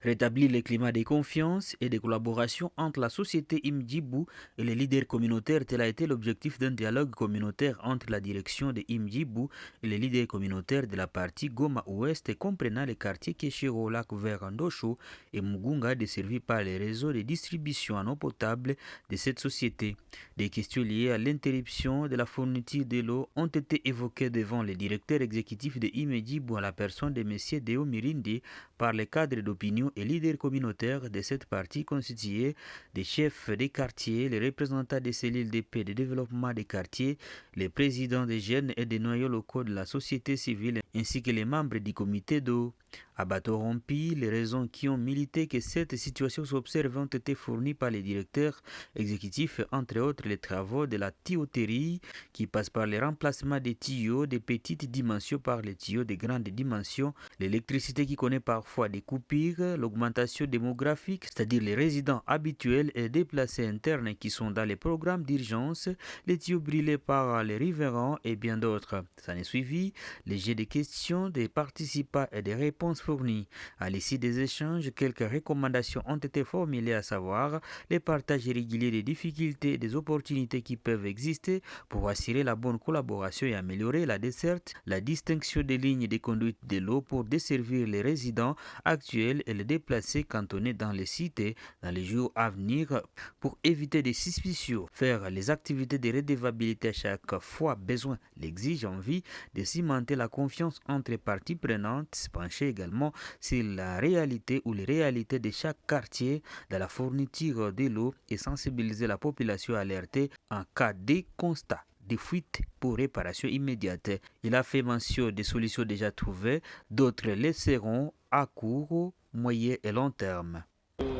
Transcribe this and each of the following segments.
Rétablir le climat de confiance et de collaboration entre la société Imdjibou et les leaders communautaires, tel a été l'objectif d'un dialogue communautaire entre la direction de Imdjibou et les leaders communautaires de la partie Goma Ouest, comprenant les quartiers Keshiro, Lac Vert, Ndosho et Mugunga, desservis par les réseaux de distribution en eau potable de cette société. Des questions liées à l'interruption de la fourniture de l'eau ont été évoquées devant le directeur exécutif de Imdjibou à la personne de M. Deo Mirindi par les cadres d'opinion et leaders communautaires de cette partie constituée des chefs des quartiers, les représentants des cellules de paix de développement des quartiers, les présidents des jeunes et des noyaux locaux de la société civile, ainsi que les membres du comité d'eau. À bateau rompu, les raisons qui ont milité que cette situation s'observe ont été fournies par les directeurs exécutifs, entre autres les travaux de la tuyauterie qui passe par le remplacement des tuyaux de petites dimensions par les tuyaux de grandes dimensions, l'électricité qui connaît parfois des coupures, l'augmentation démographique, c'est-à-dire les résidents habituels et déplacés internes qui sont dans les programmes d'urgence, les tuyaux brûlés par les riverains et bien d'autres. Ça n'est suivi les jets de questions des participants et des réponses fournies. À l'issue des échanges, quelques recommandations ont été formulées, à savoir les partages réguliers des difficultés et des opportunités qui peuvent exister pour assurer la bonne collaboration et améliorer la desserte, la distinction des lignes de conduite de l'eau pour desservir les résidents actuels et les déplacés cantonnés dans les cités dans les jours à venir pour éviter des suspicions. Faire les activités de redevabilité à chaque fois besoin l'exige en vue de cimenter la confiance entre les parties prenantes, se pencher également sur la réalité ou les réalités de chaque quartier dans la fourniture de l'eau et sensibiliser la population alertée en cas de constat de fuite pour réparation immédiate. Il a fait mention des solutions déjà trouvées, d'autres les seront à court, moyen et long terme.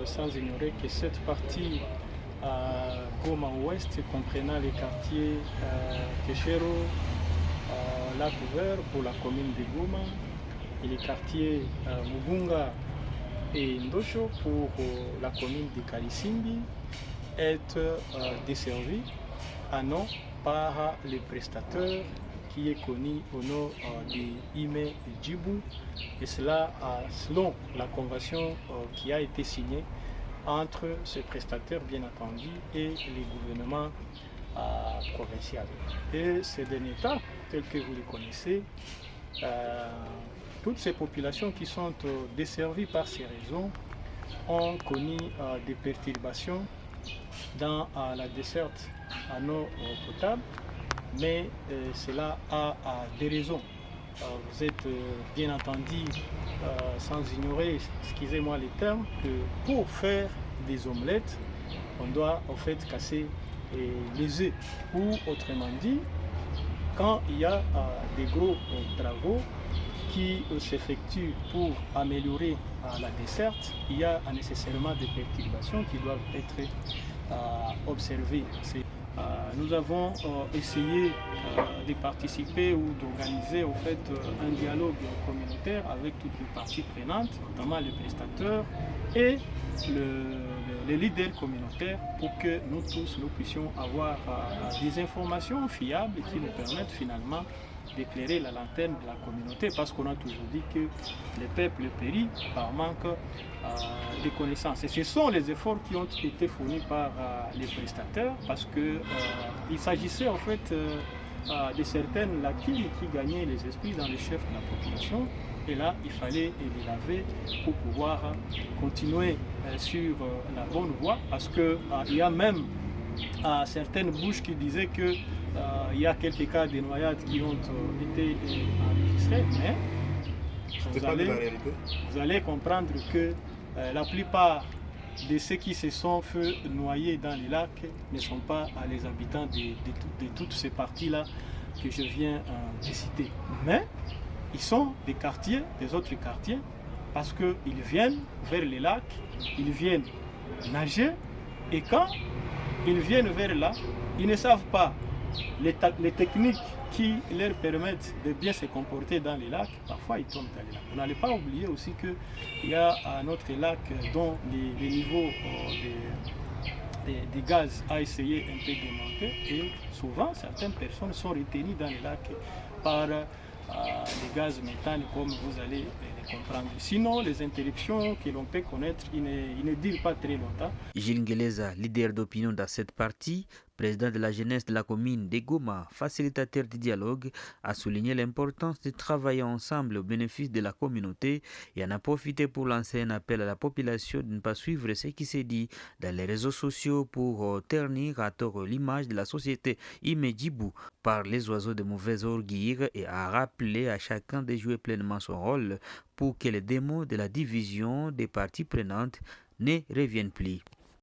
Sans ignorer que cette partie Goma Ouest comprenant les quartiers Keshero, Lac Vert pour la commune de Goma et les quartiers Mugunga et Ndosho pour la commune de Kalisimbi est desservie à nom par les prestataires qui est connu au nom de Ime Djibou, et cela selon la convention qui a été signée entre ces prestataires bien entendu et les gouvernements provinciaux. Et ces derniers temps, tels que vous les connaissez, toutes ces populations qui sont desservies par ces raisons ont connu des perturbations dans la desserte en eau potable, mais cela a des raisons. Vous êtes bien entendu, sans ignorer, excusez-moi les termes, que pour faire des omelettes, on doit en fait casser les œufs. Ou autrement dit, quand il y a des gros travaux qui s'effectuent pour améliorer la desserte, il y a nécessairement des perturbations qui doivent être observées. Nous avons essayé de participer ou d'organiser en fait un dialogue communautaire avec toutes les parties prenantes, notamment les prestataires et les leaders communautaires, pour que nous tous nous puissions avoir des informations fiables qui nous permettent finalement d'éclairer la lanterne de la communauté, parce qu'on a toujours dit que les peuples périssent par manque de connaissances. Et ce sont les efforts qui ont été fournis par les prestataires, parce qu'il s'agissait en fait de certaines lacunes qui gagnaient les esprits dans les chefs de la population. Et là, il fallait les laver pour pouvoir continuer sur la bonne voie, parce qu'il y a même certaines bouches qui disaient que il y a quelques cas de noyades qui ont été enregistrés, mais vous allez comprendre que la plupart de ceux qui se sont fait noyer dans les lacs ne sont pas les habitants de toutes ces parties-là que je viens de citer. Mais ils sont des quartiers, des autres quartiers, parce qu'ils viennent vers les lacs, ils viennent nager, et quand ils viennent vers là, ils ne savent pas les techniques qui leur permettent de bien se comporter dans les lacs. Parfois ils tombent dans les lacs. Vous n'allez pas oublier aussi qu'il y a un autre lac dont les niveaux des gaz a essayé un peu de monter, et souvent certaines personnes sont retenues dans les lacs par les gaz méthane, comme vous allez les comprendre. Sinon, les interruptions que l'on peut connaître, ils ne durent pas très longtemps. Gilles Ngeleza, leader d'opinion dans cette partie, président de la jeunesse de la commune de Goma, facilitateur du dialogue, a souligné l'importance de travailler ensemble au bénéfice de la communauté et en a profité pour lancer un appel à la population de ne pas suivre ce qui s'est dit dans les réseaux sociaux pour ternir à tort l'image de la société Imedjibou par les oiseaux de mauvais augure et a rappelé à chacun de jouer pleinement son rôle pour que les démons de la division des parties prenantes ne reviennent plus.